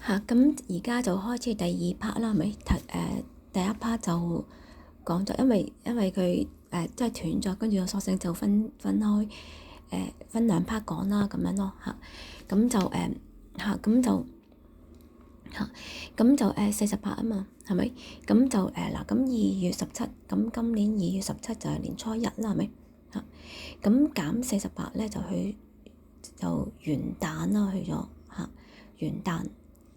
嚇，咁而家就開始第二 part 啦，係咪？第一 part 就講咗，因為佢即係斷咗，跟住我索性就分開分兩 part 講啦，咁樣咯嚇。咁就嚇，48啊嘛，係咪？咁就嗱，咁2月17，咁今年2月17就係年初一啦，係咪？嚇，咁減48咧就元旦啦，去咗嚇元旦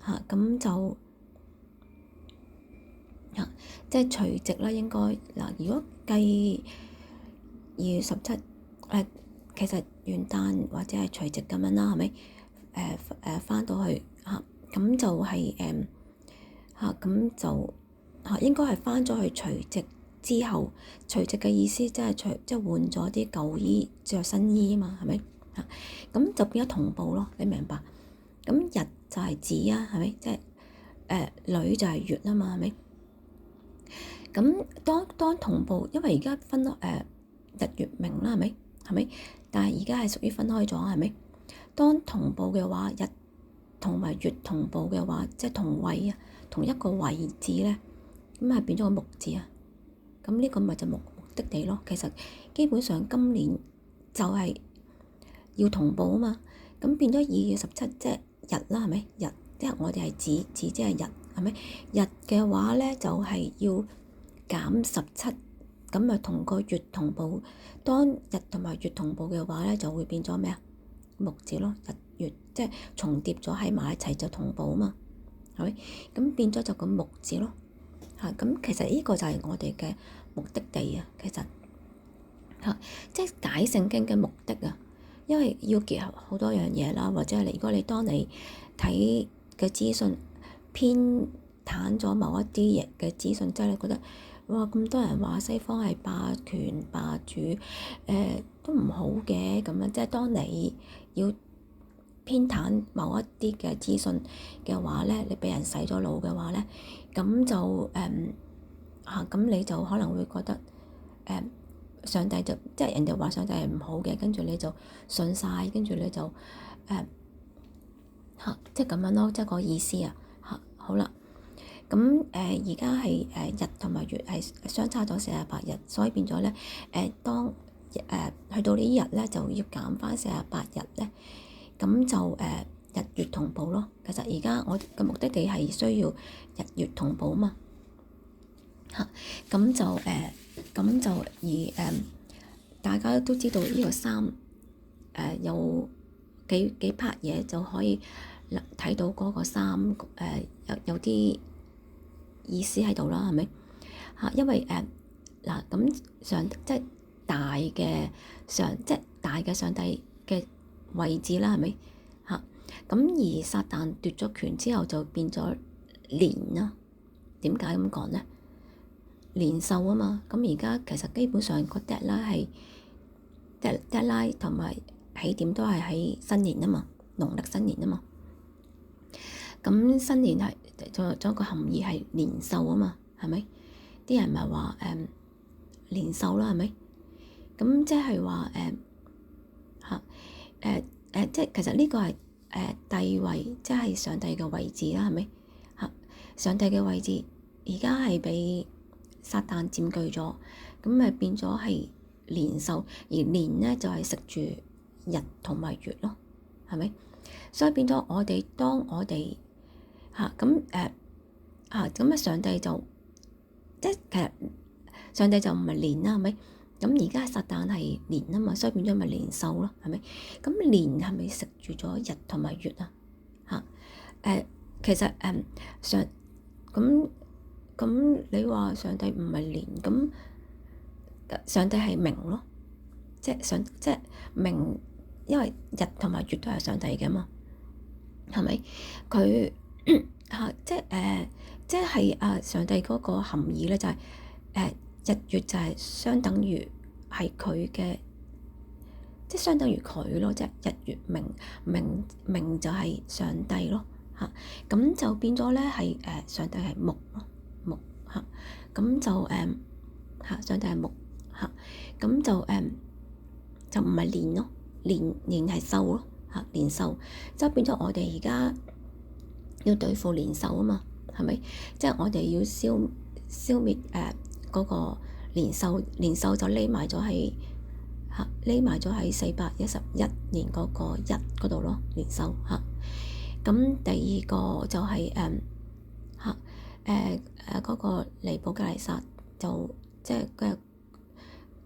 嚇，咁就嚇即係除夕啦，應該嗱，如果計2月17其實元旦或者係除夕咁樣啦，係咪？返到去嚇，咁就係咁就應該係返咗去除夕之後，除夕嘅意思即係即係換咗啲舊衣着新衣啊嘛，係咪？咁就變咗同步咯，你明白？咁日就係子啊，係咪？即係女就係月啊嘛，係咪？咁當同步，因為而家分日月明啦，係咪？係咪？但係而家係屬於分開咗，係咪？當同步嘅話，日同埋月同步嘅話，即係同位啊，同一個位置咧，咁係變咗個木字啊。咁呢個咪就目的地咯。其實基本上今年就係要同步啊嘛。咁變咗2月17即係日啦，係咪？日即係我哋係子即係日，係咪？日嘅話咧就係要減17，咁咪同個月同步。當日同埋月同步嘅話咧，就會變咗咩啊？木字咯，日月即係重疊咗喺埋一齊就同步啊嘛，係咪？咁變咗就個木字咯。咁其實呢個就係我哋嘅目的地啊。其實即係解聖經嘅目的啊，因為要結合好多樣嘢啦，或者係如果你當你睇嘅資訊偏袒咗某一啲嘢嘅資訊，即係你覺得哇咁多人話西方係霸權霸主，都唔好嘅咁樣，即係當你要偏袒某一啲嘅資訊嘅話咧，你俾人洗咗腦嘅話咧，咁就咁你就可能會覺得上帝就即係人哋話上帝係唔好嘅，跟住你就信晒，跟住你就即係咁樣咯，即係個意思啊。好啦，咁而家係日同埋月係相差咗48日，所以變咗咧當去到呢一日咧就要減翻48日咧，咁就日月同步咯。其實而家我嘅目的地係需要日月同步啊嘛。咁就而大家都知道呢個3有幾 part 嘢就可以睇到嗰個3有啲意思喺度啦，係咪？因為嗱咁即係大嘅上帝嘅位置啦，係咪？咁而撒旦奪咗權之後就變咗年啦。點解咁講咧？年獸啊嘛，咁而家其實基本上個 deadline 同埋起點都係喺新年啊嘛，農曆新年啊嘛。咁新年係仲有個含義係年獸啊嘛，係咪？啲人咪話年獸啦，係咪？咁即係話即係其實呢個係帝位，即係上帝嘅位置啦，係咪？上帝嘅位置而家係俾撒旦佔據咗，咁咪變咗係年獸，而年咧就係食住日同埋月咯，係咪？所以變咗當我哋咁上帝就即係其實上帝就唔係年啦，係咪？咁而家撒旦係年啊嘛，所以變咗咪年獸咯，係咪？咁年係咪食住咗日同埋月啊？其實咁你話上帝唔係年，咁上帝係明咯，即係明，因為日同埋月都係上帝嘅嘛，係咪？佢即係上帝嗰個含義咧，就係日月就係相等於係佢嘅，即係相等於佢咯，即係日月明就係上帝咯。咁就變咗咧係上帝係木咯，木咁就上帝係木咁就唔係年咯，年係獸咯，年獸，即係變咗我哋而家要對付年獸啊嘛，係咪？即係我哋要消滅嗰個年獸，年獸就匿埋咗喺411年嗰個一嗰度咯，年獸嚇。咁第二個就係嗰個尼布甲尼撒就即係嘅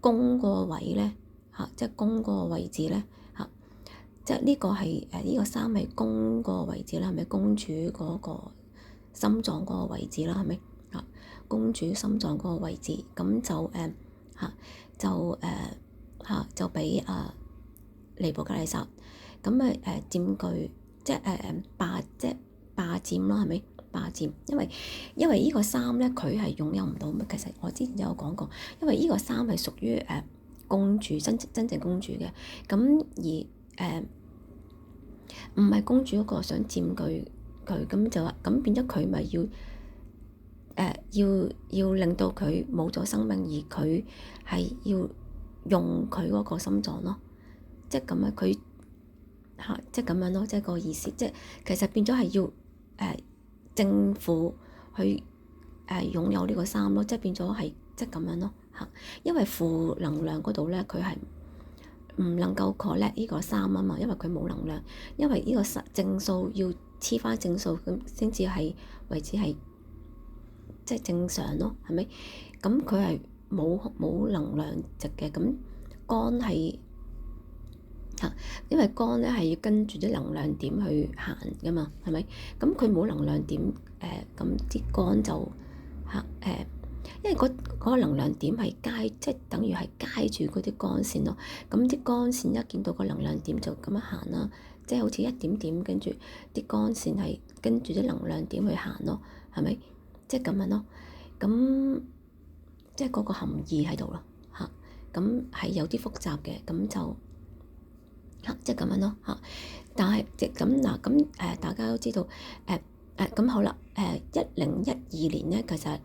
宮個位咧嚇，即係宮個位置咧嚇，即係呢個係呢個3係宮個位置啦，係咪公主嗰個心臟嗰個位置啦，係咪嚇？公主心臟嗰個位置，咁就就俾尼布甲尼撒咁佔據，即係霸佔啦，係咪霸佔？因為呢個3咧，佢係擁有唔到。其實我之前有講過，因為呢個3係屬於公主真正公主嘅，咁而唔係公主嗰個想佔據佢，咁就話咁變咗佢咪要令到佢冇咗生命，而佢係要用佢嗰個心臟咯，即係咁樣佢即係咁樣咯，即係個意思，即係其實變咗係要政府去擁有呢個3咯，即係變咗係即係咁樣咯嚇，因為負能量嗰度咧，佢係唔能夠 collect 呢個3啊嘛，因為佢冇能量，因為呢個正數要黐翻正數咁先至係為止係即係正常咯，係咪？咁佢係冇能量值嘅，咁肝係因為肝咧係要跟住啲能量點去行噶嘛，係咪？咁佢冇能量點咁啲肝就因為嗰個能量點係即係等於係街住嗰啲肝線咯。咁啲肝線一見到個能量點就咁樣行啦，即係好似一點點跟住啲肝線係跟住啲能量點去行咯，係咪？即係咁樣咯。咁即係嗰個含義喺度咯嚇。咁係有啲複雜嘅，咁就即係咁樣咯嚇。但係即咁嗱，咁大家都知道咁好啦。1012年咧，其實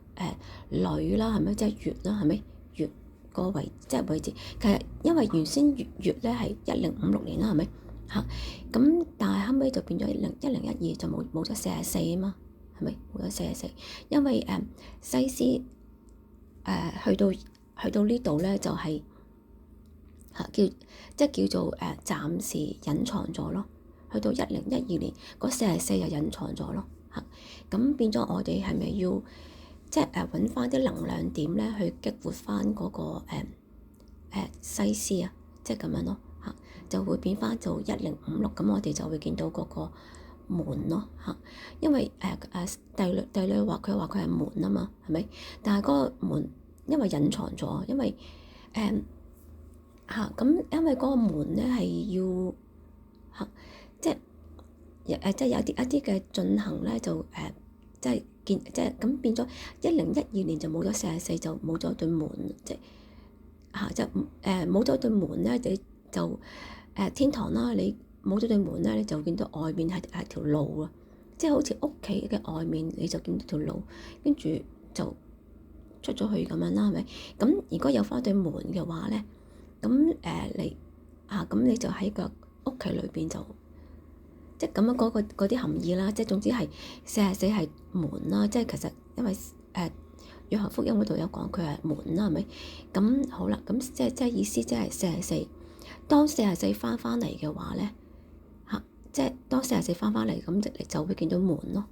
女啦，係咪即係月啦，係咪月個位即係位置？其實因為原先月咧係1056年啦，係咪嚇？咁但係後尾就變咗1012就冇咗44啊嘛，係咪冇咗44？因為西斯去到呢度咧就係叫做暫時隱藏咗咯。去到1012年嗰44又隱藏咗咯。咁變咗我哋係咪要即係揾翻啲能量點咧去激活翻嗰個西施啊，即係咁樣咯嚇，就會變翻做1056，咁我哋就會見到嗰個門咯嚇，因為帝女話佢係門啊嘛，係咪？但係嗰個門因為隱藏咗，因為咁因為嗰個門咧係要即係。即係有一啲嘅進行咧，就即係咁變咗1012年就冇咗44，就冇咗對門，即係冇咗對門咧，你就天堂啦，你冇咗對門咧，你就見到外面係條路啊，即係好似屋企嘅外面你就見到條路，跟住就出咗去咁樣啦，係咪？咁如果有翻對門嘅話咧，咁咁你就喺個屋企裏邊就。即係咁樣嗰啲含義啦，即係總之係44係門啦，即係其實因為約翰福音嗰度有講佢係門啦，係咪？咁好啦，咁即係意思即係44，當44翻嚟嘅話咧即係當44翻嚟咁你就會見到門咯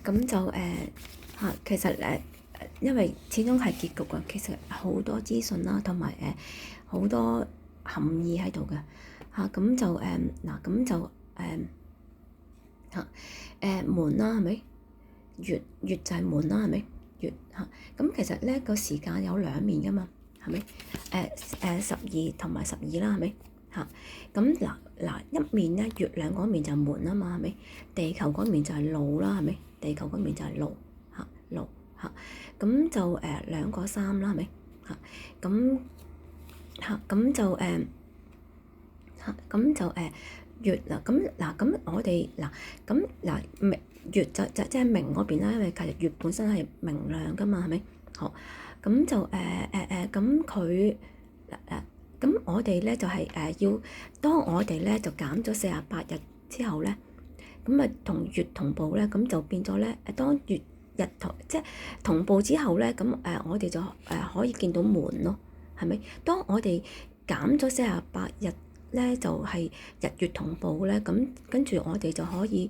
咁就其實因為始終係結局啊，其實好多資訊啦，同埋好多含義喺度嘅。咁就咁就門啦，係咪？月就係門啦，係咪？月咁其實咧個時間有兩面噶嘛，係咪？12同埋12啦，係咪？咁嗱一面咧，月亮嗰面就係門啊嘛，係咪？地球嗰面就係路啦，係咪？地球嗰面就係路路咁就兩個3啦，係咪？咁就咁就月啦，咁我哋月就即係明嗰邊啦，因為其實月本身係明亮噶嘛，係咪？好，咁就咁佢咁我哋咧就係要當我哋咧就減咗48日之後咧，咁啊同月同步咧，咁就變咗咧當月日即係同步之後咧，咁我哋就可以見到門咯，係咪？當我哋減咗48日咧，就係日月同步咧，咁跟住我哋就可以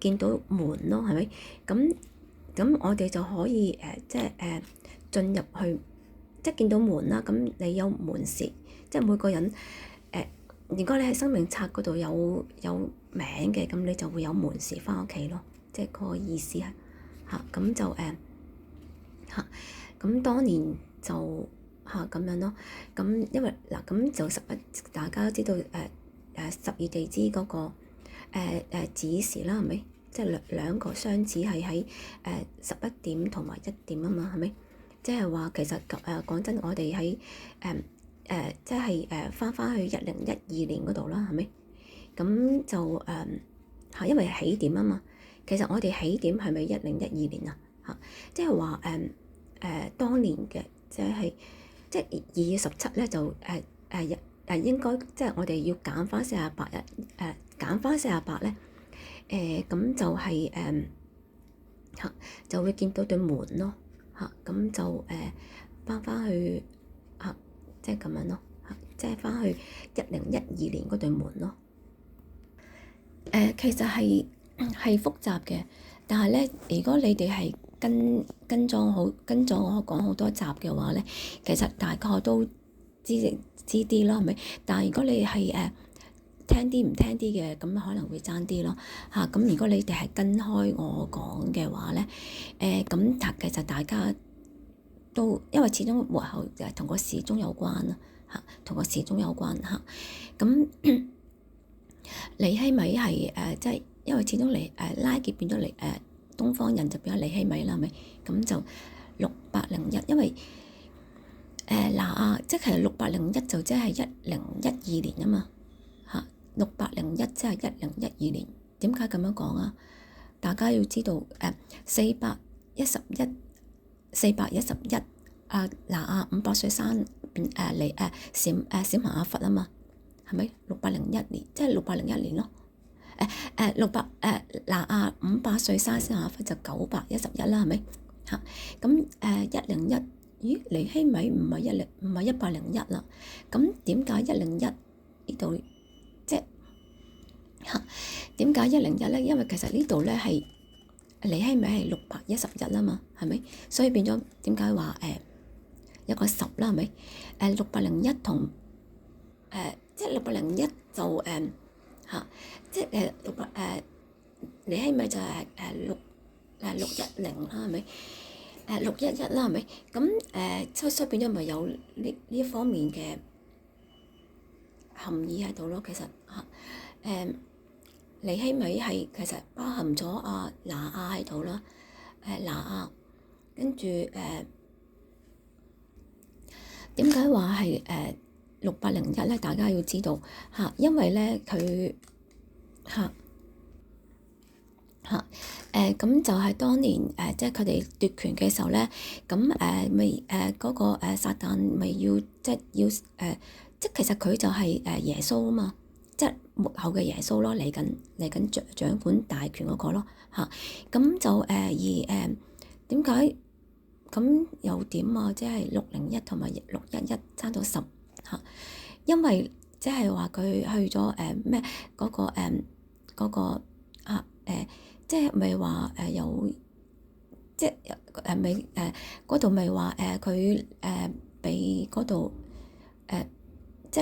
見到門咯，係咪？咁我哋就可以即係進入去，即係見到門啦。咁你有門匙，即係每個人如果你喺生命冊嗰度有名嘅，咁你就會有門匙返屋企咯，即係嗰個意思係嚇。咁就咁當年就咁樣咯。咁因為嗱，咁就大家都知道12地支嗰個子時啦，係咪？即係兩個雙子係喺11點同埋1點啊嘛，係咪？即係話其實講真，我哋喺即係返去1012年嗰度啦，係咪？咁就因為起點啊嘛。其實我哋起點係咪1012年啊？即係話當年嘅即係2月17咧，就應該即係我哋要減返48日，減返48咧，咁就係就會見到對門咯，咁就返去即係咁樣咯，即係返去1012年嗰對門咯。其實係複雜嘅，但係咧，如果你哋係跟咗我講好多集嘅話咧，其實大概都知啲咯，係咪？但係如果你係聽啲唔聽啲嘅，咁可能會爭啲咯嚇。咁如果你哋係跟開我講嘅話咧，咁其實大家都因為始終幕後同個時鐘有關啦嚇，同個時鐘有關嚇。咁尼希米係即係因為始終拉結變咗東方人就變咗尼希米啦，係咪？咁就6801，因為即係6801就即係1012年啊嘛嚇，6801即係1012年。點解咁樣講啊？大家要知道411500歲生嚟閃行阿佛啊嘛，係咪？6801年即係6801年咯。500歲生閃行阿佛就911啦，係咪嚇？咁101，咦？尼希米唔係101啦。咁點解101呢度即係嚇？點解101咧？因為其實呢度咧係尼希米係611啊嘛，係咪？所以變咗點解話有個10啦，係咪？6801同即係6801就即係尼希米就係610啦，係咪？611啦，係咪？咁所以變咗咪有呢一方面嘅含義喺度咯。其實尼希米係其實包含咗拿亞喺度啦，拿亞跟住點解話係6801咧？大家要知道因為咧佢咁就係當年即係佢哋奪權嘅時候咧，咁咪嗰個撒旦咪要即係其實佢就係耶穌啊嘛，即係末後嘅耶穌咯，嚟緊掌管大權嗰個咯咁就而點解咁又點啊？即係601同埋611差咗10因為即係話佢去咗咩嗰個即係咪話有即係咪嗰度咪話佢俾嗰度即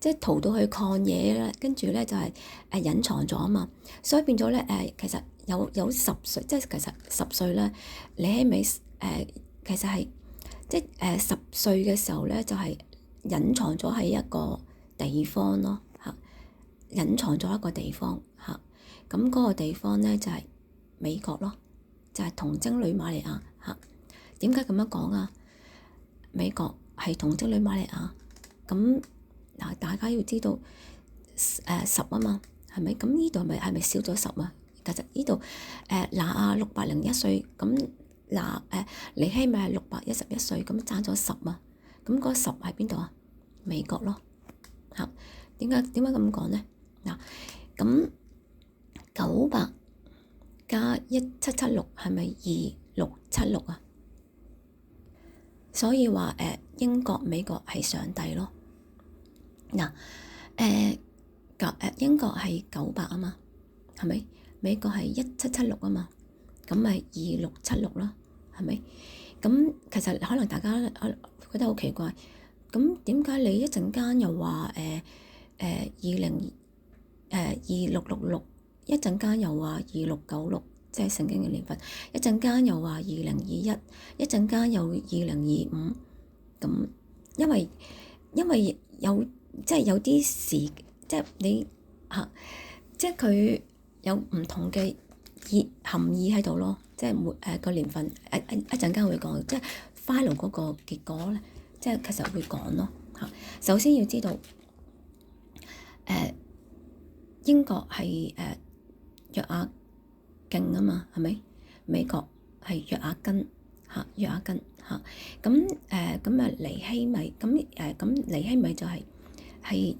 係逃到去曠野啦，跟住咧就係隱藏咗啊嘛，所以變咗咧其實有10歲，即係其實10歲咧，尼希米其實係即係10歲嘅時候咧就係隱藏咗喺一個地方咯隱藏咗一個地方咁嗰個地方咧就係美國咯，就係童貞女瑪利亞點解咁樣講啊？美國係童貞女瑪利亞咁嗱，大家要知道10啊嘛，係咪？咁呢度係咪少咗10啊？其實呢度拿亞601歲，咁尼希米係611歲，咁爭咗10啊。咁嗰10喺邊度啊？美國咯點解咁講咧？嗱咁900加1776係咪2676啊？所以話英國美國係上帝咯。嗱英國係900啊嘛，係咪？美國係1776啊嘛，咁咪2676啦，係咪？咁其實可能大家覺得好奇怪，咁點解你一陣間又話2666，一陣間又話2696，即係聖經嘅年份，一陣間又話2021，一陣間又2025，咁因為有即係有啲時，即係你即係佢有唔同嘅含義喺度咯，即係每個年份一陣間會講，即係 final 嗰個結果咧，即係其實會講咯嚇。首先要知道英國係約雅敬啊嘛，係咪？美國係約雅根嚇，約雅根嚇。咁尼希米咁尼希米就係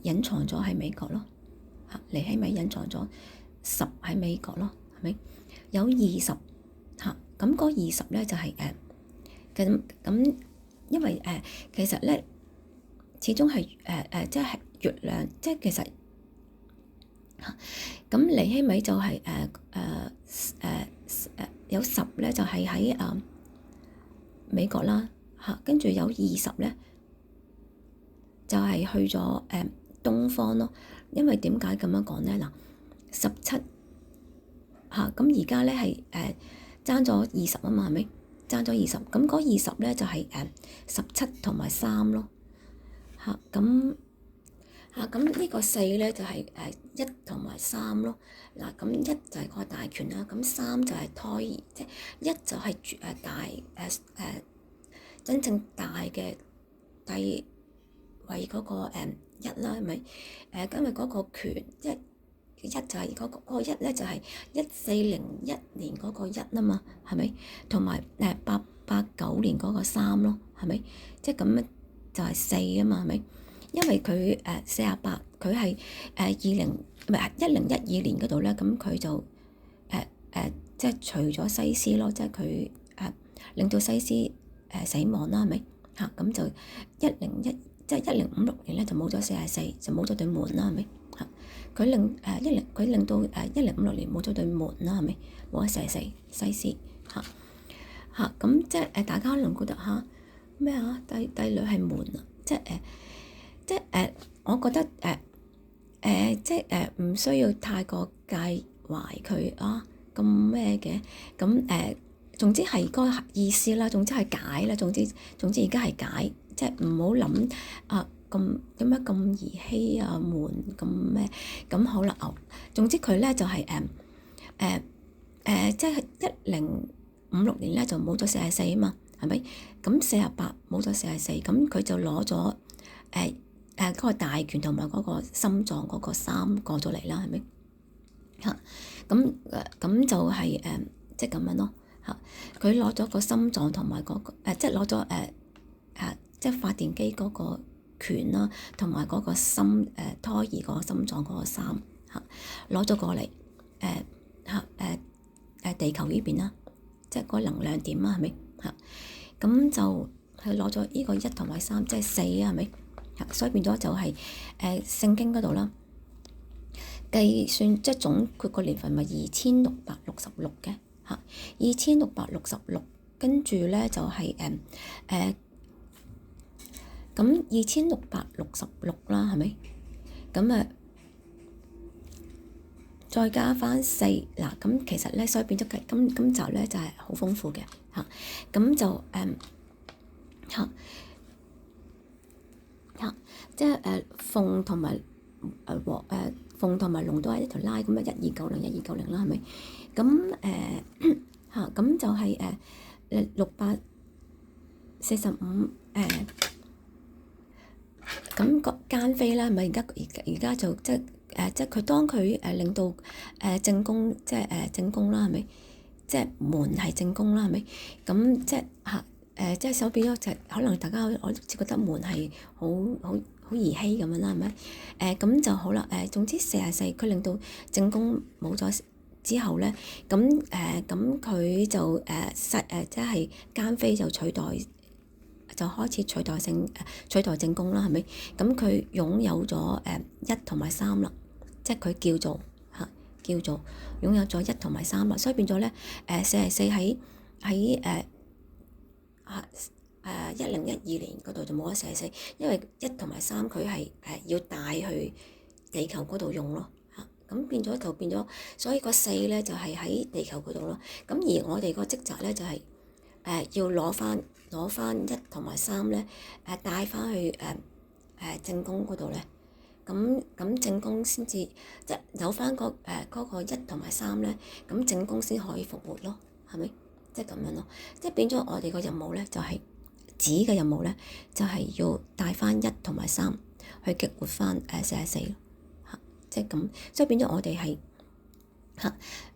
隱藏咗喺美國咯嚇，尼希米隱藏咗10喺美國咯，係咪？有20嚇，咁嗰20咧就係咁，因為其實咧始終係即係月亮，即係其實咁尼希米就係有10咧就係喺美國啦嚇，跟住有20咧就係去咗東方咯。因為點解咁樣講咧？嗱，17嚇，咁而家咧係爭咗20啊嘛，係咪？爭咗20，咁嗰20咧就係17同埋3咯嚇，咁呢個4咧就係1同埋3咯。嗱，咁1就係個大權啦，咁3就係胎兒，即係1就係大真正大嘅第為嗰個1啦，係咪？因為嗰個權1就係嗰個1咧就係1401年嗰個1啊嘛，係咪？同埋889年嗰個3咯，係咪？即係咁樣就係4啊嘛，係咪？因為佢48，佢係1012年嗰度咧，咁佢就即係除咗西施咯，即係佢令到西施死亡啦，係咪？嚇，咁就101，即係1056年咧就冇咗44，就冇咗對門啦，係咪？嚇，佢令到1056年冇咗對門啦，係咪？冇咗44西施嚇，咁即係大家可能覺得嚇咩啊？帝女係門啊，即係我覺得即係唔需要太過介懷佢啊咁咩嘅，咁總之係嗰個意思啦，總之係解啦，總之而家係解，即係唔好諗咁點解咁兒戲啊悶咁咩咁好啦。總之佢咧就係即係1056年咧就冇咗44啊嘛，係咪？咁48冇咗44，咁佢就攞咗嗰個大權同埋嗰個心臟嗰個3過咗嚟啦，係咪嚇？咁就係即係咁樣咯嚇。佢攞咗個心臟同埋嗰個即係攞咗即係發電機嗰個權啦，同埋嗰個心胎兒嗰個心臟嗰個3嚇，攞咗過嚟地球呢邊啦，即係嗰個能量點啦，係咪嚇？咁就係攞咗呢個1同埋3，即係4啊，係咪？所以變咗就係聖經嗰度啦，計算即係總括個年份咪2666嘅嚇，2666，跟住咧就係咁2666啦，係咪？咁再加翻4嗱，咁其實咧，所以變咗今集咧就係好豐富嘅嚇，咁就即係鳳同埋鳳同埋龍都係一條拉咁啊，1290啦，係咪？咁咁就係645咁個奸妃啦，係咪？而家就即係佢當佢令到正宮，即係正宮啦，係咪？即係門係正宮啦，係咪？咁即係即係手變咗就可能大家我覺得門係好兒戲咁樣啦，係咪？咁就好啦。總之44佢令到正宮冇咗之後咧，咁佢就即係奸妃就開始取代正宮啦，係咪？咁佢擁有咗一同埋三啦，即係佢叫做擁有咗一同埋三啦，所以變咗咧44喺1012年嗰度就冇咗44，因為一同埋三佢係要帶去地球嗰度用咯。咁變咗，所以個4咧就係喺地球嗰度咯。咁而我哋個職責咧就係要攞翻一同埋三咧帶翻去正宮嗰度咧。咁正宮先至即係有翻嗰個一同埋三咧，咁正宮先可以復活咯，係咪？即係咁樣咯。即係變咗我哋個任務咧，就係子嘅任務咧，就係要帶翻一同埋三去激活翻44。即係咁，所以變咗我哋係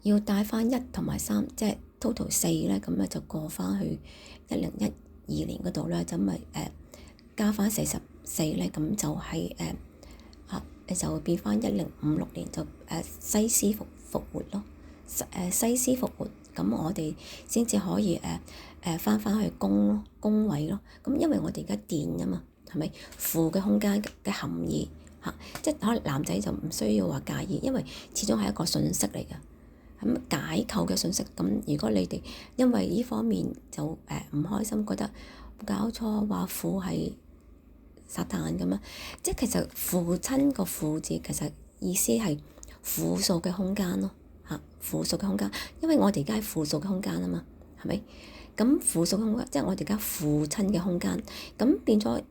要帶翻一同埋三，即係 total 4咧，咁咧就過翻去1012年嗰度咧，咁咪加翻44咧，咁就係就會變翻1056年就西施復活咯。西施復活，咁我哋先至可以翻去宮位咯。咁因為我哋而家電啊嘛，係咪負嘅空間嘅含義？即係可能男仔就唔需要話介意，因為始終係一個信息嚟嘅，咁解構嘅信息。咁如果你哋因為呢方面就唔開心，覺得搞錯話父係撒旦咁啊，即係其實父親個父字其實意思係負數嘅空間咯，負數嘅空間，因為我哋而家係負數嘅空間啊嘛，係咪？咁負數嘅空間即係我哋而家父親嘅空間，咁變咗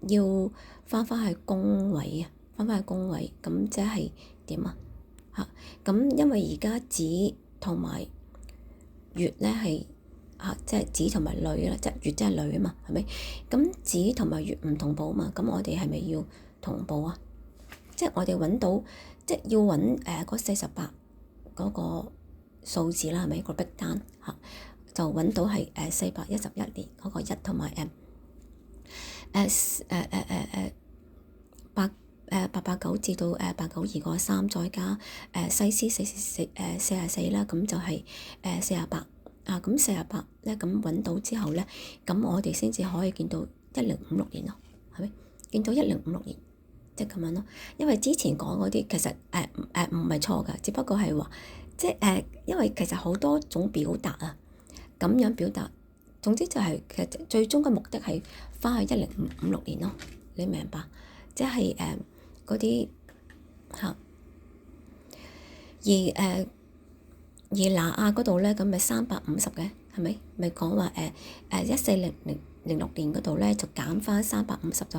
要翻去宮位啊，翻去宮位，咁即係點啊？咁因為而家子同埋月咧係即係子同埋女啦，即係月即係女啊嘛，係咪？咁子同埋月唔同步啊嘛，咁我哋係咪要同步啊？即係我哋揾到，即係要揾嗰48嗰個數字啦，係咪個逼單就揾到係411年嗰個一同埋889至到892個3，再加西施44啦，咁就係48咁48咧，咁揾到之後咧，咁我哋先至可以見到1056年咯，係咪？見到1056年，即係咁樣咯。因為之前講嗰啲其實唔係錯㗎，只不過係話即係因為其實好多種表達啊，咁樣表達。總之就係其實最終嘅目的係翻去1056年咯，你明白？即係嗰啲而拿亞嗰度咧，咁咪350嘅，係咪？咪講話1400年嗰度咧就減翻350，就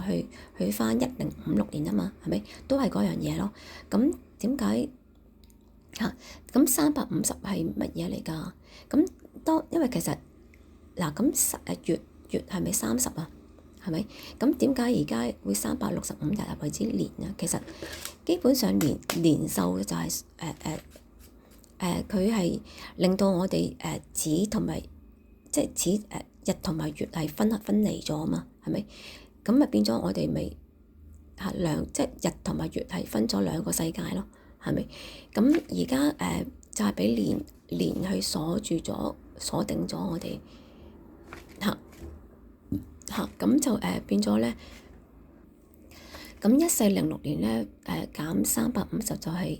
去翻1056年啊嘛，係咪？都係嗰樣嘢咯。咁點解咁350係乜嘢嚟㗎？咁因為其實嗱，咁月係咪30啊？係咪？咁點解而家會365日為之年啊？其實基本上年獸就係佢係令到我哋子同埋即係子日同埋月係分離咗啊嘛，係咪？咁咪變咗我哋咪即係日同埋月係分咗兩個世界咯，係咪？咁而家就係俾年去鎖定咗我哋。咁就變咗咧，咁1406年咧減350就係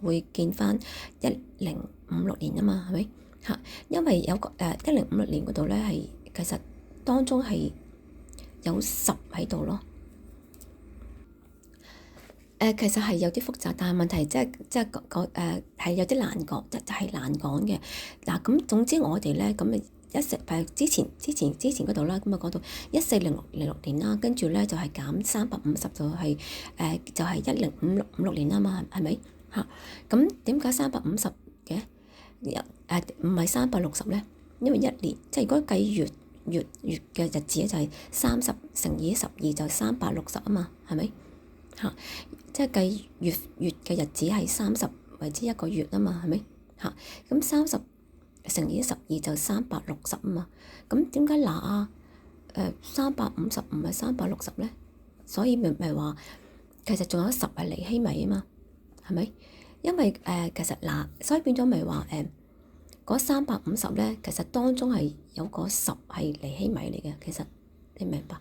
會見翻1056年啊嘛，係咪？因為有個1056年嗰度咧係其實當中係有10喺度咯。其實係有啲複雜，但係問題即係係有啲難講，就係難講嘅。嗱，咁總之我哋咧咁咪之前嗰度啦，咁啊講到1406年啦，跟住咧就係減350，就係1056年啊嘛，係咪？咁點解350嘅？唔係360咧？因為一年即係如果計月嘅日子就係30乘以12就360啊嘛，係咪？即係計月嘅日子係30為之一個月啊嘛，係咪？咁30乘以12就360啊嘛，咁點解拿350唔係360咧？所以咪話其實仲有10係尼希米啊嘛，係咪？因為其實所以變咗咪話嗰350咧，其實當中係有個10係尼希米嚟嘅。其實你明白，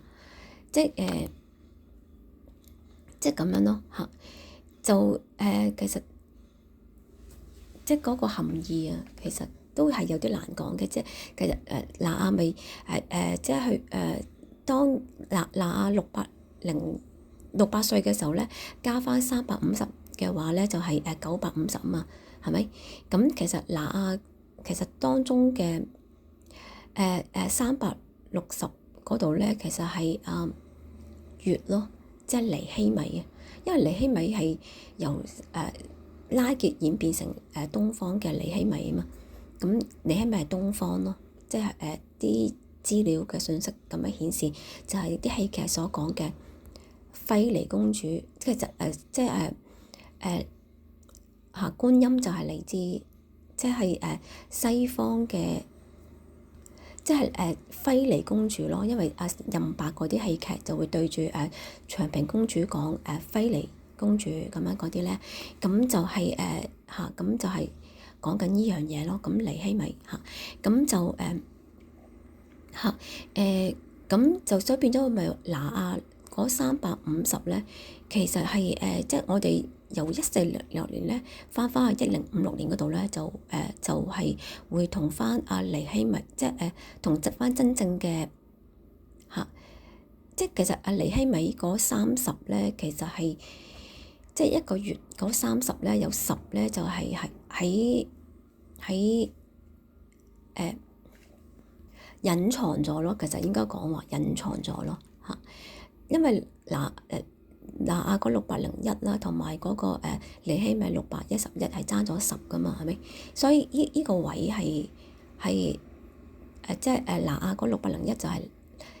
即係即係咁樣咯嚇。就其實即係嗰個含義啊，其實都係有啲難講嘅。即係其實拿亞咪即係佢當拿亞600歲嘅時候咧，加翻350嘅話咧，就係950啊嘛，係咪？咁其實拿亞其實當中嘅360嗰度咧，其實係月咯，即係尼希米啊。因為尼希米係由拉結演變成東方嘅尼希米啊嘛。咁尼希米係東方咯，即係啲資料嘅信息咁樣顯示，就係啲戲劇所講嘅菲尼公主，即係觀音就係嚟自即係西方嘅，即係菲尼公主咯。因為任白嗰啲戲劇就會對住長平公主講菲尼公主咁樣嗰啲咧，咁就係咁就係講緊呢樣嘢咯。咁尼希米咁就咁就所以變咗咪拿亞嗰350咧，其實係即係我哋由1406年咧翻去1056年嗰度咧，就係會同翻尼希米，即係同執翻真正嘅即係其實尼希米嗰30咧，其實係即係一個月嗰30咧，有10咧就係喺隱藏咗咯。其實應該講話隱藏咗咯嚇，因為拿亞嗰601啦，同埋嗰個尼希米611係爭咗10噶嘛，係咪？所以呢個位係即係拿亞嗰601就係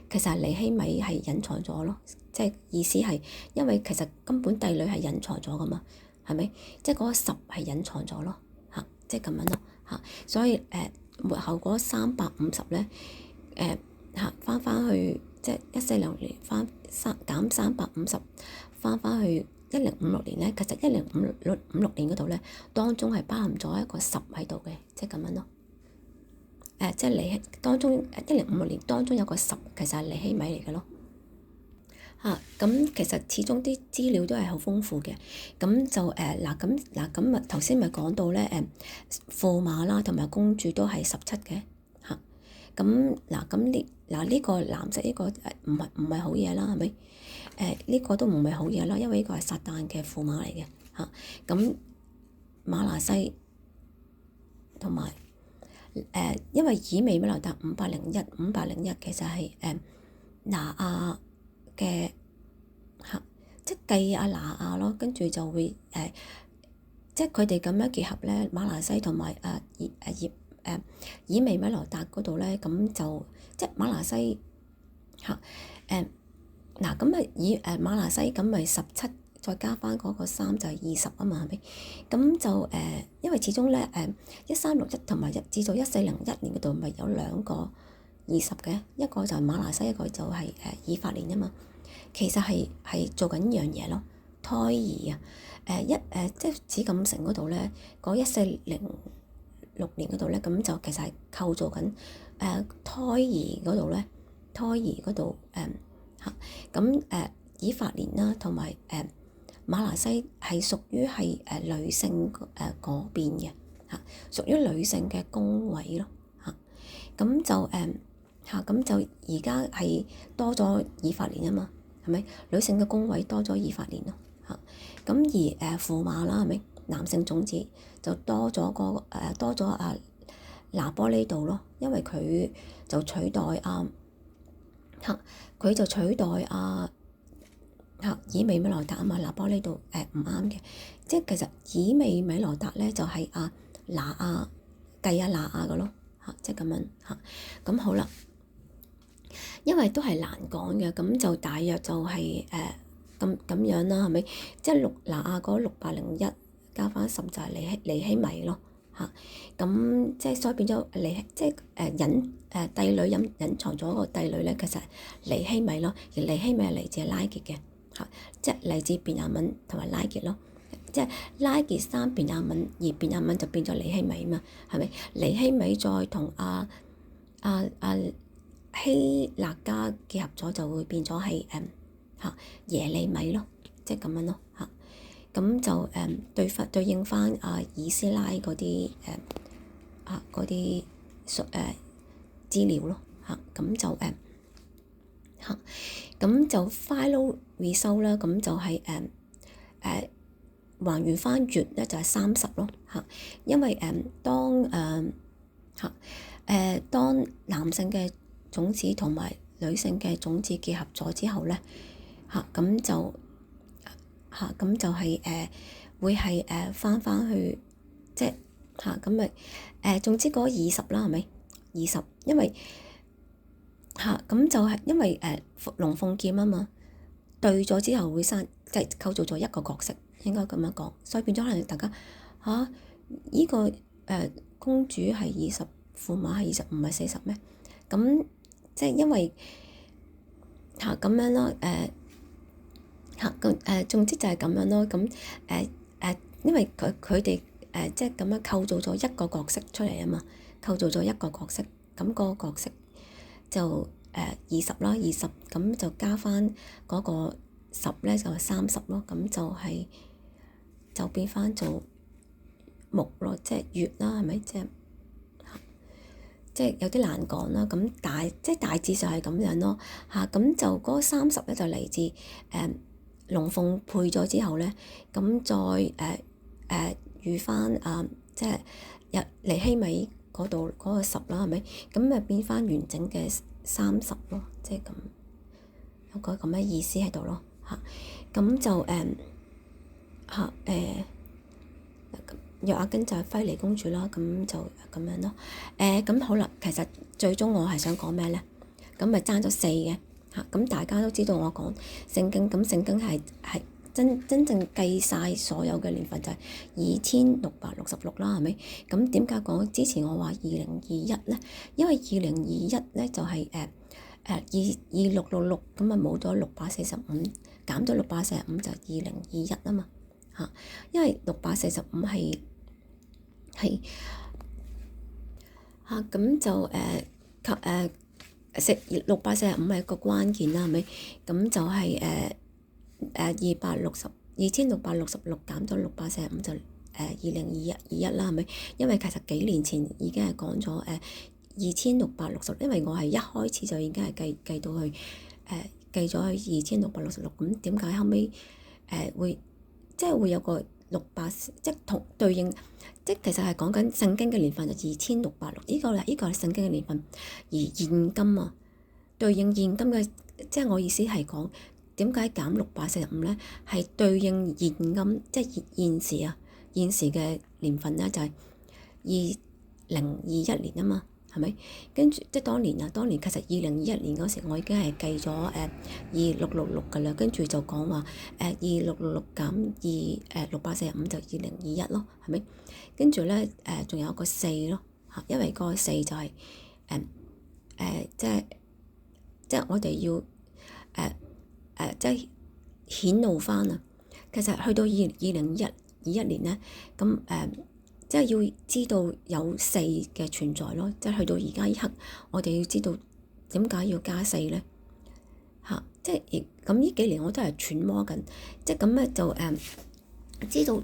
其實係尼希米係隱藏咗咯，即係意思係因為其實根本帝女係隱藏咗噶嘛，係咪？即係嗰個10係隱藏咗咯嚇，即係咁樣咯嚇。所以末後嗰350咧翻去即係1406年減350翻去1056年咧，其實1056年嗰度咧，當中係包含咗一個10喺度嘅，即係咁樣咯。即係尼當中1056年當中有個10，其實係尼希米嚟嘅咯。咁其實始終啲資料都係好豐富嘅。咁就咁頭先咪講到咧駙馬啦同埋公主都係17嘅嚇。咁呢個藍色呢個唔係好嘢啦，係咪？呢個都唔係好嘢啦，因為呢個係撒旦嘅駙馬嚟嘅嚇。咁瑪拿西同埋因為以未米流達501其實係拿亞嘅即係繼拿亞咯，跟住就會即係佢哋咁樣結合咧，瑪拿西同埋以未米流達嗰度咧，咁就即係瑪拿西瑪拿西咁咪17，再加翻嗰個3就係20啊嘛，係咪？咁就因為始終咧1361同埋至到1401年嗰度咪有2個20嘅，一個就係瑪拿西，一個就係以法蓮啊嘛。其實係做緊呢樣嘢咯，胎兒啊即係紫禁城嗰度咧，嗰1406年嗰度咧，咁就其實係構造緊胎兒嗰度咧，胎兒嗰度咁以法蓮啦，同埋瑪拿西係屬於係女性嗰邊嘅嚇，屬於女性嘅宮位咯嚇。咁就咁就而家係多咗以法蓮啊嘛，係咪？女性嘅宮位多咗以法蓮咯嚇。咁而駙馬啦，係咪？男性種子就多咗拿波呢度咯，因為佢就取代以未米羅達啊嘛。拿波呢度唔啱嘅，即係其實以未米羅達咧就係拿亞繼拿亞嘅咯嚇，即係咁樣嚇。咁好啦，因為都係難講嘅，咁就大約就係咁樣啦，係咪？即係拿亞嗰601加翻10就係尼希米咯嚇。咁即係所以變咗即係帝女隱藏咗個帝女咧，其實係尼希米咯。而尼希米係嚟自拉結嘅嚇，即係嚟自便雅憫同埋拉結咯。即係拉結山便雅憫，而便雅憫就變咗尼希米嘛，係咪？尼希米再同希勒家結合咗，就會變咗係耶利米咯，即係咁樣咯嚇。咁就對應翻以斯拉嗰啲嗰啲資料咯嚇。咁就咁就 final result 啦。咁就係還原翻月咧就係30咯嚇。因為當男性嘅種子同埋女性嘅種子結合咗之後咧咁就係會係翻去即係咁咪總之嗰20啦，係咪20？因為咁就係因為龍鳳劍啊嘛，對咗之後會生，即係構造咗一個角色，應該咁樣講，所以變咗可能大家依個公主係20，駙馬係20，唔係40咩？咁即係因為咁樣咯，總之就係咁樣咯。咁因為佢哋即係咁樣構造咗一個角色出嚟啊嘛，構造咗一個角色，咁個角色就20啦，20咁就加翻嗰個10咧就係30咯，咁就變翻做木咯，即係月啦，係咪？即係有啲難講啦。咁大致就係咁樣咯咁就嗰30咧就嚟自龍鳳配咗之後咧，咁再預翻即係尼希米嗰度嗰個10啦，係咪？咁咪變翻完整嘅30咯，即係咁有個咁嘅意思喺度咯咁就約雅斤就係輝尼公主啦，咁就咁樣咯。咁好啦，其實最終我係想講咩咧？咁咪爭咗4嘅咁大家都知道我講聖經，咁聖經係真正計晒所有嘅年份就係2666啦，係咪？咁點解講之前我話2021咧？因為2021咧就係2666，咁啊冇咗645，減咗645就2021啊嘛因為645係咁就645係一個關鍵啦，係咪？咁就係2666減咗645就2021啦，係咪？因為其實幾年前已經係講咗2666，因為我係一開始就已經係計到去計咗去2666，咁點解後尾會即係會有個68，即係同對應，即係其實係講緊聖經嘅年份就2666，呢個係聖經嘅年份，而現今對應現今嘅，即係我意思係講點解減645咧？係對應現今，即係現時嘅年份咧，就係2021年啊嘛，係咪？跟住即係當年其實2021年嗰時我已經係計咗2666㗎啦，跟住就講話2666減645就2021咯，係咪？跟住咧仲有個4咯因為個4就係即係我哋要即係顯露翻其實去到2021年咧，咁即係要知道有4嘅存在咯。即係去到而家一刻，我哋要知道點解要加4咧即係咁呢幾年我都係揣摩緊，即係咁咧就知道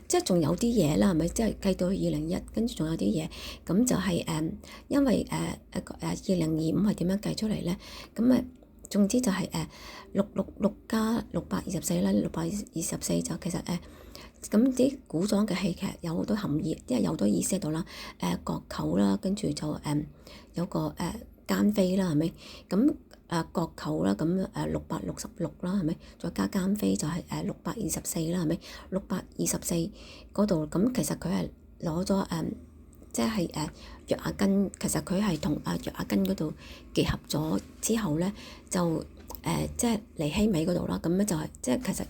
即係仲有啲嘢啦，係咪？即係計到2021，跟住仲有啲嘢，咁就係因為2025係點樣計出嚟咧？咁總之就係666加624啦，624就其實咁啲古裝嘅戲劇有好多含義，即係有好多意思喺度啦。國舅啦，跟住就有個奸妃啦，係咪？咁國舅啦，咁666啦，係咪？再加奸妃就係624啦，係咪？624嗰度咁其實佢係攞咗即係約雅斤，其實佢係同約雅斤嗰度結合咗之後咧，就即係尼希米嗰度啦。咁咧就係即係其實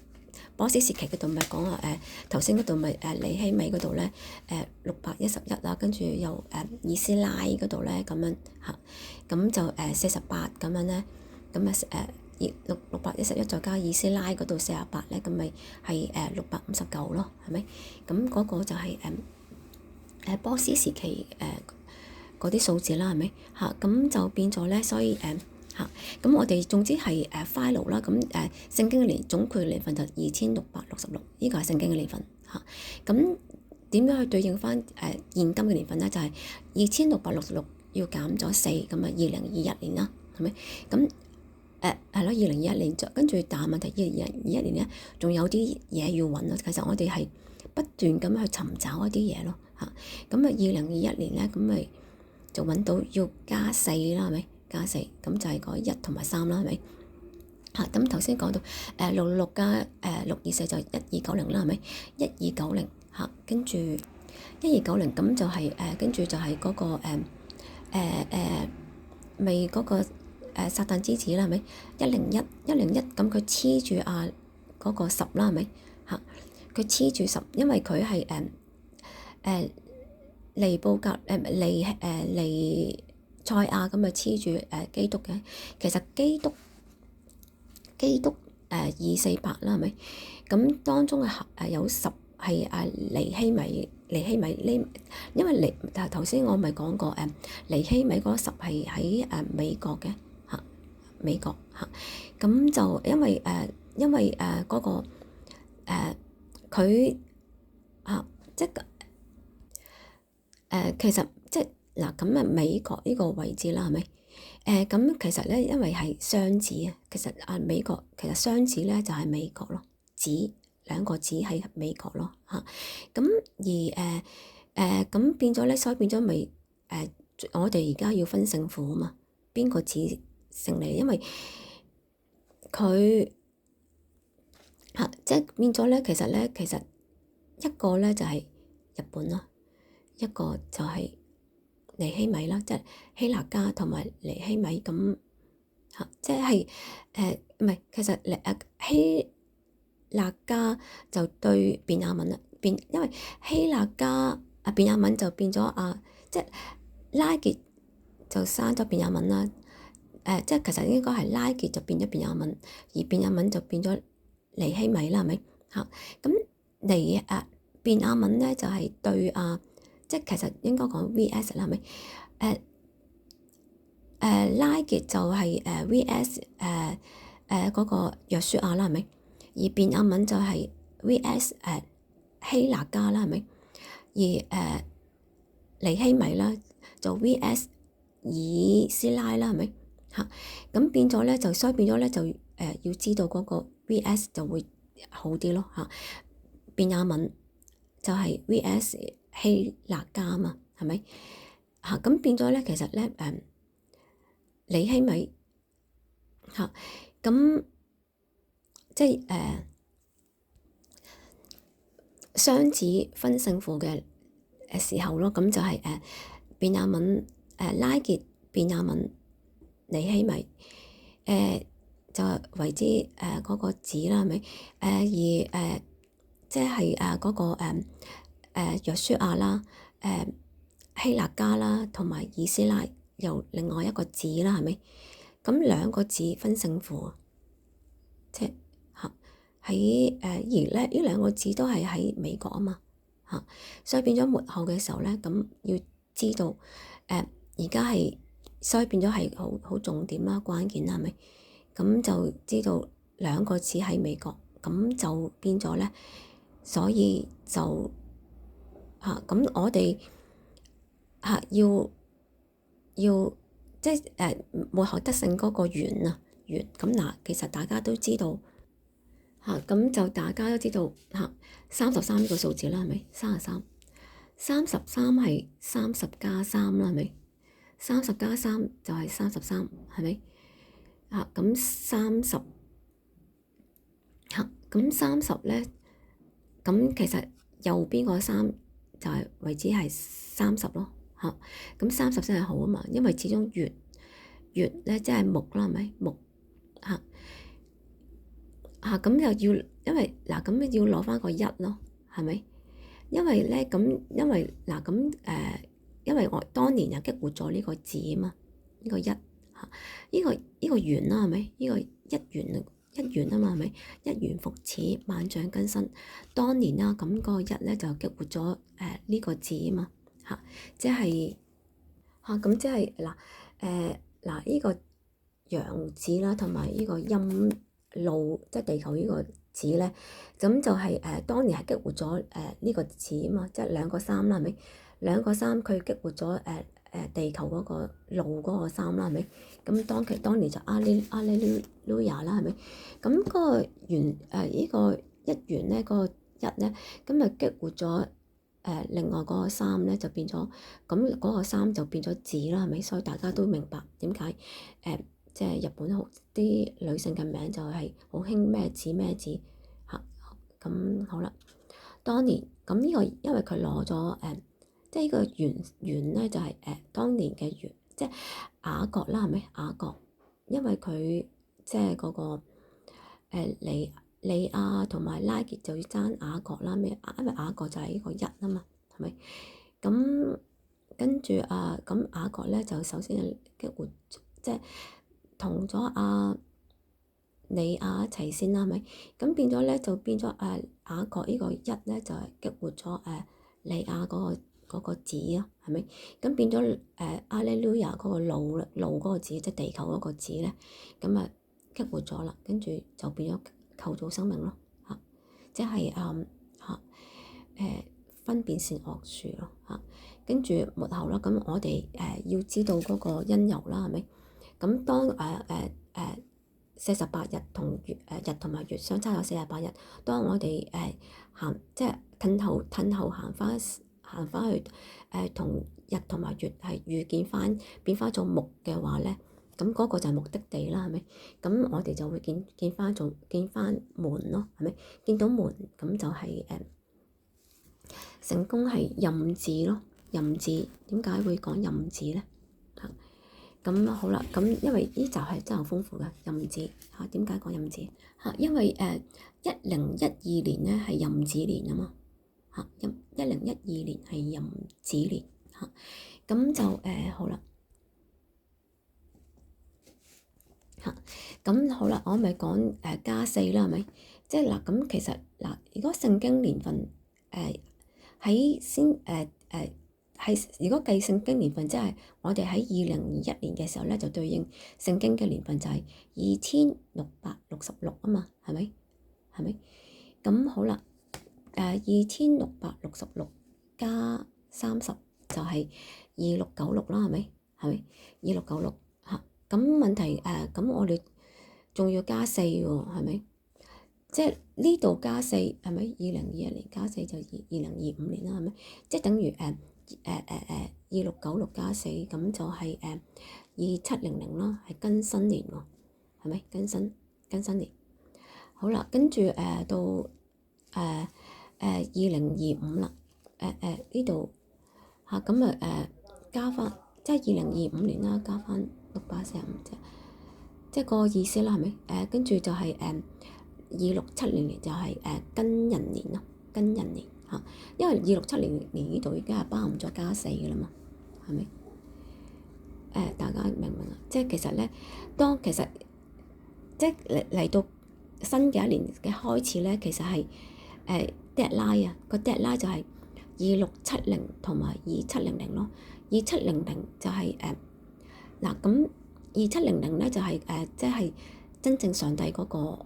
波斯時期嗰度咪講話頭先嗰度咪尼希米嗰度咧611啦，跟住又以斯拉嗰度咧咁樣咁就48咁樣咧，咁611再加以斯拉嗰度48咧，咁咪係659咯，係咪？咁嗰個就係波斯時期嗰啲數字啦，係咪嚇？咁就變咗咧，所以咁我哋總之係file 啦，咁聖經嘅總括年份就2666，呢個係聖經嘅年份嚇。咁點樣去對應翻現今嘅年份咧？就係2666要減咗4，咁啊2021年啦，係咪？咁係咯，2021年跟住，但係問題2021年咧，仲有啲嘢要揾咯。其實我哋係不斷咁去尋找一啲嘢咯嚇。咁啊2021年咧，咁咪就揾到要加4啦，係咪？加4，咁就係個1同埋3啦，係咪？嚇，咁頭先講到666加624就1290啦，係咪？1290嚇，跟住1290咁就係跟住就係嗰個未嗰個撒旦之子啦，係咪？101咁佢黐住嗰個10啦，係咪嚇？佢黐住10，因為佢係尼布甲尼賽亞咁啊黐住基督嘅。其實基督248啦，係咪？咁當中有10係尼希米呢？因為但係頭先我咪講過尼希米嗰10係喺美國嘅嚇，美國嚇。咁就因為嗰個佢即係其實即係嗱咁啊美國呢個位置啦，係咪？咁其實咧，因為係雙子啊，其實美國其實雙子咧就係美國咯，兩個子喺美國咯嚇。咁而咁變咗咧，所以變咗咪我哋而家要分勝負啊嘛，邊個子勝利？因為佢即係變咗咧，其實一個咧就係日本啦，一個就係尼希米啦，即係希勒家同埋尼希米咁嚇，即係唔係其實希勒家就對便雅憫啦，因為希勒家便雅憫就變咗即係拉結就生咗便雅憫啦，即係其實應該係拉結就變咗便雅憫，而便雅憫就變咗尼希米啦，係咪嚇？咁便雅憫咧就係對即係其實應該講 V.S. 啦，係咪？拉結就係V.S. 嗰個約書亞啦，係咪？而便雅憫就係 V.S. 希勒家啦，係咪？而尼希米啦就 V.S. 以斯拉啦，係咪？嚇，咁變咗咧所以變咗咧就要知道嗰個 V.S. 就會好啲咯嚇。便雅憫就係 V.S. 希勒家啊嘛，係咪嚇？咁變咗咧，其實咧尼希米嚇，咁即係雙子分勝負嘅時候咯，咁就係便雅憫拉結便雅憫尼希米就為之嗰個子啦，係咪？而即係嗰個約書亞啦，希勒家啦，同埋以斯拉又另外一個子啦，係咪？咁兩個子分勝負，即係嚇喺而咧呢兩個子都係喺美國啊嘛嚇，所以變咗末後嘅時候咧，咁要知道而家係，所以變咗係好重點啦、關鍵啦，係咪？咁就知道兩個子喺美國，咁就變咗咧，所以就咁我哋要即係末後得勝嗰個元咁嗱，其實大家都知道咁就大家都知道33呢個數字啦，係咪？33係30加3啦，係咪？30加3就係33，係咪？咁30咁30咧，咁其實右邊個3就係為之係30咯嚇。咁30先係好啊嘛，因為始終月咧即係木啦，係咪木咁又要，因為咁要攞翻個1咯，係咪？因為咧因為因為我當年又激活咗呢個字啊嘛，呢個1呢個圓啦，係咪？呢個一元啊嘛，係咪？一元復始，萬象更新。當年啦，咁嗰個一咧就激活咗呢個字啊嘛，嚇，即係嚇咁即係嗱呢個陽字啦，同埋呢個陰路，即係地球呢個字咧，咁就係當年係激活咗呢個字啊嘛，即係兩個三啦，係咪？兩個三佢激活咗地球嗰個路嗰個三啦，係咪？咁當年就阿利路亞啦，係咪？咁嗰個元呢個一元咧，嗰個一咧，咁啊激活咗另外嗰個三咧就變咗，咁嗰個三就變咗子啦，係咪？所以大家都明白點解即係日本好啲女性嘅名就係好興咩子嚇。咁好啦，當年咁呢個因為佢攞咗即係呢個元咧就係當年嘅元，即係雅各啦，係咪雅各？因為佢即係嗰個利亞同埋拉結就要爭雅各啦，咩？因為雅各就係呢個一啊嘛，係咪？咁跟住咁雅各咧就首先係激活，即係同咗利亞一齊先啦，係咪？咁變咗咧就變咗雅各呢個一咧就係激活咗利亞嗰個字啊，係咪？咁變咗阿利路亞嗰個路嗰個字，即係地球嗰個字咧，咁啊激活咗啦，跟住就變咗構造生命咯，嚇，即係分辨善惡樹咯，嚇，跟住末後啦，咁我哋要知道嗰個因由啦，係咪？咁當48日同日同埋月相差有48日，當我哋行即係褪後行翻去同日同埋月係遇見翻變翻做木嘅話咧，咁嗰個就係目的地啦，係咪？咁我哋就會見翻門咯，係咪？見到門咁就係成功係壬字咯，壬字點解會講壬字咧？嚇，咁好啦，咁因為呢集係真係好豐富嘅壬字嚇，點解講壬字嚇？因為1012年咧係壬子年啊嘛嚇，1012年係壬子年嚇，咁就好啦嚇，咁好啦，我咪講加四啦，係咪？即係嗱，咁其實嗱，如果聖經年份如果計聖經年份，即係我哋喺2021年嘅時候咧，就對應聖經嘅年份就係2666啊嘛，係咪？係咪？咁好啦，2666加30就係2696啦，係咪？係咪？2696嚇，咁問題咁我哋仲要加4喎，係咪？即係呢度加4係咪？2021年加4就2025年啦，係咪？即係等於2696加4，咁就係2700啦，係庚申年喎，係咪？庚申年。好啦，跟住到2025啦，呢度嚇咁加翻，即係2025年啦，加翻645啫，即係個意思啦，係咪？跟住就係2670年就係庚寅年咯，庚寅年嚇，因為2670年呢度已經係包含咗加4嘅啦嘛，係咪？大家明唔明啊？即係其實咧，其實即係嚟到新嘅一年嘅開始咧，其實係deadline 啊，個 deadline 就係2670同埋2700咯。2700就係嗱咁2700咧就係即係真正上帝嗰個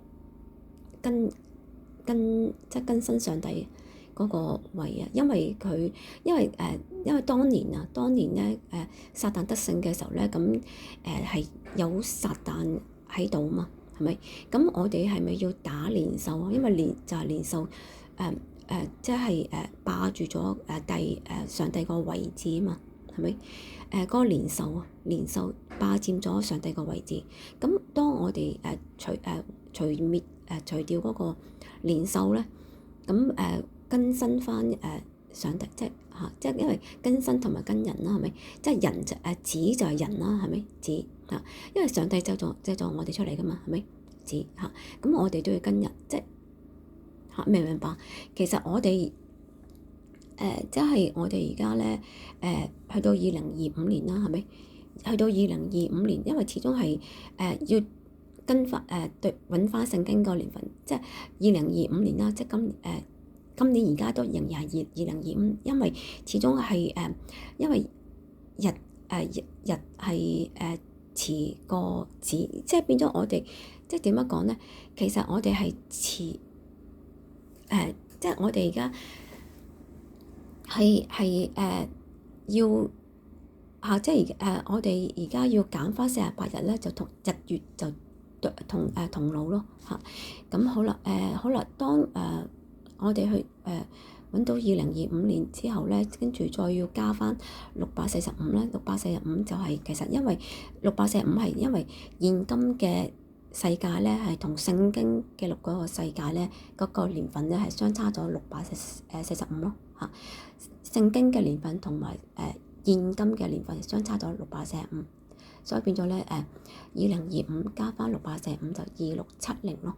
即係更新上帝嗰個位啊，因為當年咧撒旦得勝嘅時候咧，咁係有撒旦喺度嘛，係咪？咁我哋係咪要打年獸啊？因為年獸即係霸住咗上帝個位置啊嘛，係咪？嗰個年獸霸佔咗上帝個位置。咁當我哋除掉嗰個年獸咧，咁更新翻上帝，即係因為更新同埋跟人啦，係咪？即係人子就係人啦，係咪？子嚇，因為上帝製造我哋出嚟噶嘛，係咪？子嚇，咁我哋都要跟人，即係嚇，明唔明白？其實我哋即係我哋而家咧去到2025年啦，係咪？去到2025年，因為始終係要跟翻對揾翻聖經個年份，即係2025年啦，即係今年而家都仍然係2025，因為始終係因為日係遲過指，即係變咗我哋即係點樣講咧？其實我哋係遲即係我哋而家係要即係我哋而家要減翻48日咧，就同日月就同路咯嚇。咁好啦，好啦，當我哋去揾到2025年之後咧，跟住再要加翻645咧，645就係其實因為645係因為現今嘅世界咧係同聖經記錄嗰個世界咧嗰個年份咧係相差咗645咯嚇。聖經嘅年份同埋現今嘅年份相差咗645，所以變咗咧2025加翻645就2670咯。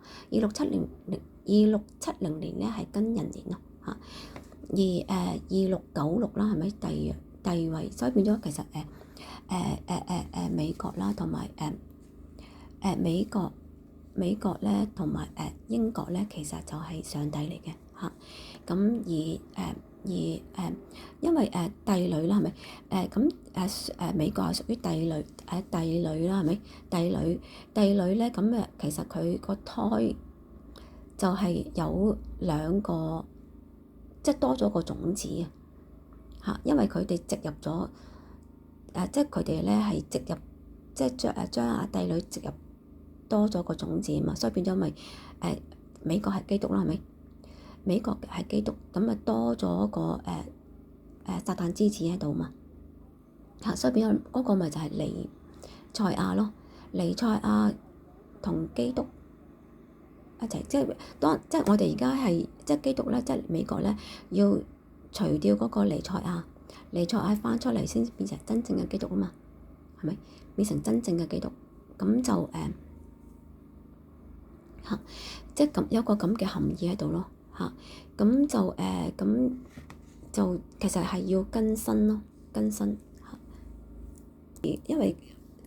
2670年咧係庚寅年咯嚇，而2696啦係咪第二位？所以變咗其實美國啦同埋美國咧同埋英國咧其實就係上帝嚟嘅嚇。咁因為帝女啦係咪？美國係屬於帝女啦係咪？帝女咧咁其實佢個胎就係有2個，即係多咗個種子啊嚇，因為佢哋植入咗即係佢哋咧係植入，即係將帝女植入多咗個種子啊嘛，所以變咗咪美國係基督啦係咪？美國係基督，咁啊多咗個撒旦之子喺度嘛嚇，所以變咗嗰個咪就係彌賽亞咯，彌賽亞同基督一齊，即係我哋而家係即係基督咧，即係美國咧要除掉嗰個彌賽亞翻出嚟先變成真正嘅基督啊嘛，係咪變成真正嘅基督？咁就嚇，即係咁有個咁嘅含義喺度咯嚇，咁就其實係要更新咯，更新嚇，因為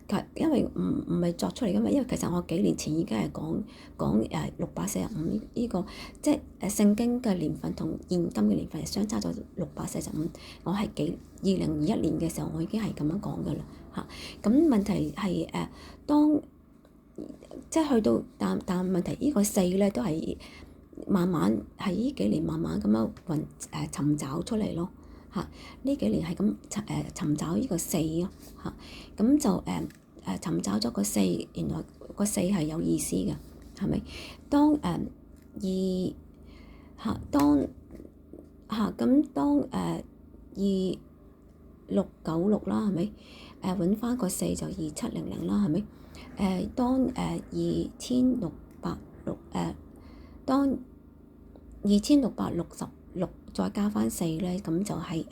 唔係作出嚟噶嘛，因為其實我幾年前已經係講645呢個，即係聖經嘅年份同現今嘅年份係相差咗645。我係2021年嘅時候，我已經係咁樣講噶啦嚇。咁問題係當即係去到，但問題呢個4咧都係慢慢喺呢幾年慢慢咁樣尋找出嚟咯嚇。呢幾年係咁尋找呢個4咯嚇，咁就尋找咗個4，原來個4係有意思嘅，係咪？當2696啦，係咪？揾翻個4就2700啦，係咪？當2666當2666再加翻4咧，咁就係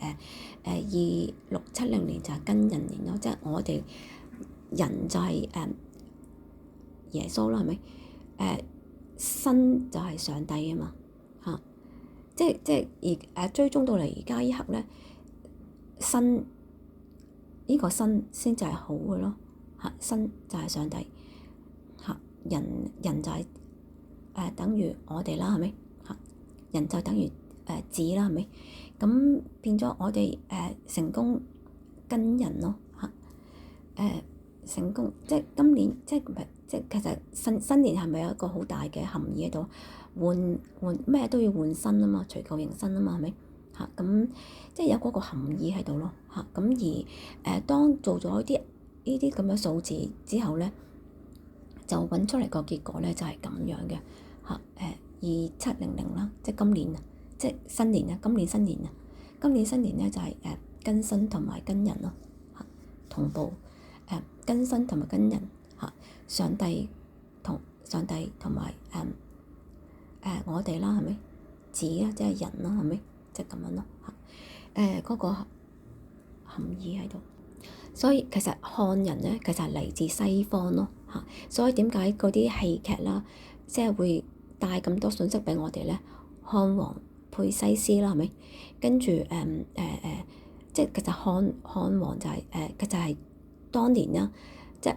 2670年就係庚寅年咯，即係我哋人就係耶穌啦，係咪？身就係上帝啊嘛嚇，即係追蹤到嚟而家呢刻咧，身呢個身先就係好嘅咯嚇，身就係上帝嚇，人就係等於我哋啦，係咪嚇？人就等於子啦，係咪？咁變咗我哋成功跟人咯嚇，成功即係今年即其實新年係咪有一個好大嘅含義喺度？換咩都要換新啊嘛，除舊迎新啊嘛，係咪嚇？咁即係有嗰個含義喺度咯嚇。咁而當做咗呢啲咁嘅數字之後咧，就揾出嚟個結果咧就係咁樣嘅嚇。2700啦，即係今年啊，即係新年啊，今年新年啊，今年新年咧就係庚申同埋庚寅咯嚇，同步庚申同埋庚寅嚇，上帝同埋我哋啦，係咪？子啊，即係人啦，係咪？即係咁樣咯嚇。嗰個含義喺度，所以其實漢人咧，其實係嚟自西方咯嚇。所以點解嗰啲戲劇啦，即係會帶咁多信息俾我哋咧？漢王佩西斯啦，係咪？跟住即係其實漢王就係其實係當年啦，即係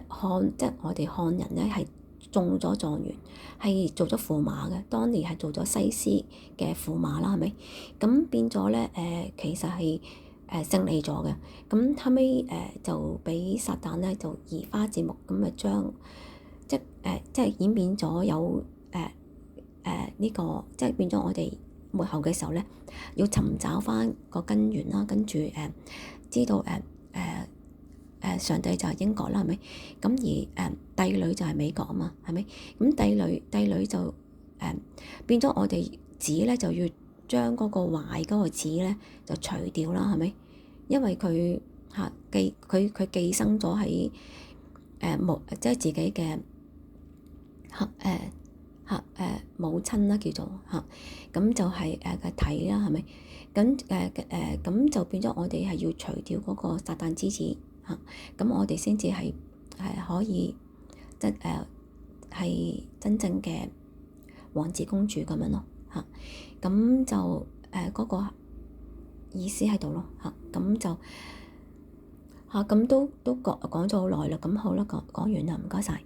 我哋漢人咧係中咗狀元，係做咗駙馬嘅，當年係做咗西施嘅駙馬啦，係咪？咁變咗咧其實係勝利咗嘅。咁後尾就俾撒旦咧就移花接木，咁啊將即係演變咗有呢個，即係變咗我哋末後嘅時候咧，要尋找翻個根源啦，跟住知道上帝就係英國啦，係咪？咁而帝女就係美國啊嘛，係咪？咁帝女就變咗我哋子咧就要將嗰個壞嗰個子咧就除掉啦，係咪？因為佢佢寄生咗喺即係自己嘅母親啦，叫做咁就係個體啦，係咪？咁就變咗我哋係要除掉嗰個撒旦之子咁我哋先至係可以係真正嘅王子公主咁樣咯咁就嗰個意思喺度咯咁就咁都講咗好耐啦，咁好啦，講完啦，唔該晒。